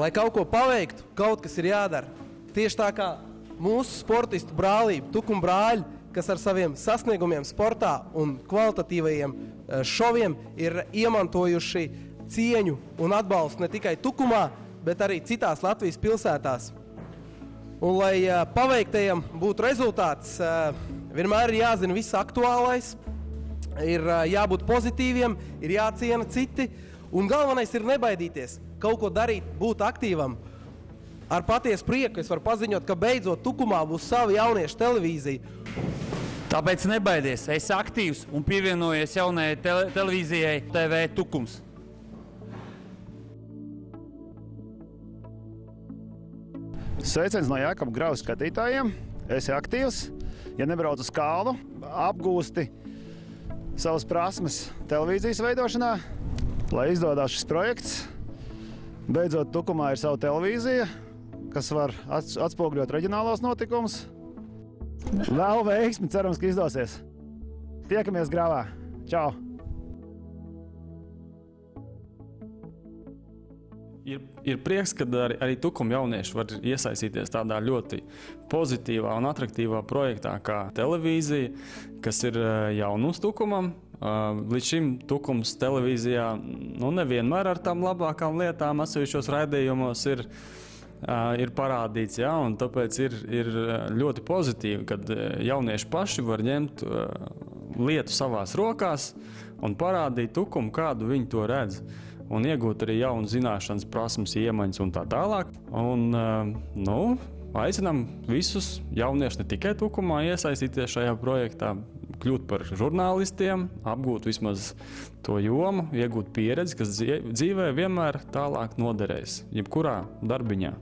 Lai kaut ko paveiktu, kaut kas ir jādara. Tieši tā kā mūsu sportistu brālība, Tukuma brāļi, kas ar saviem sasniegumiem sportā un kvalitatīvajiem šoviem ir iemantojuši cieņu un atbalstu ne tikai Tukumā, bet arī citās Latvijas pilsētās. Un, lai paveiktajam būtu rezultāts, vienmēr ir jāzina viss aktuālais, ir jābūt pozitīviem, ir jāciena citi, un galvenais ir nebaidīties, kaut ko darīt, būt aktīvam. Ar patiesu prieku es varu paziņot, ka beidzot Tukumā būs sava jauniešu televīzija. Tāpēc nebaidies, esi aktīvs un pievienojies jaunajai televīzijai TV Tukums. Sveiciens no Jākapa Grauja skatītājiem. Esi aktīvs, ja nebrauc uz kalnu, apgūsti savas prasmes televīzijas veidošanā, lai izdodas šis projekts. Beidzot, Tukumā ir sava televīzija, kas var atspoguļot reģionālos notikumus. Vēl veiksmi, cerams, ka izdosies. Tiekamies Grāvā. Čau! Ir prieks, ka arī Tukuma jaunieši var iesaistīties tādā ļoti pozitīvā un atraktīvā projektā kā televīzija, kas ir jaunums Tukumam. Līdz šim Tukums televīzijā nevienmēr ar tām labākām lietām atsevišķos raidījumos ir parādīts, ja, un tāpēc ir ļoti pozitīvi, kad jaunieši paši var ņemt lietu savās rokās un parādīt Tukumu, kādu viņi to redz, un iegūt arī jaunu zināšanas, prasmes, iemaņas un tā tālāk. Un, aicinām visus jauniešus ne tikai Tukumā iesaistīties šajā projektā, kļūt par žurnālistiem, apgūt vismaz to jomu, iegūt pieredzi, kas dzīvē vienmēr tālāk noderēs, jebkurā darbiņā.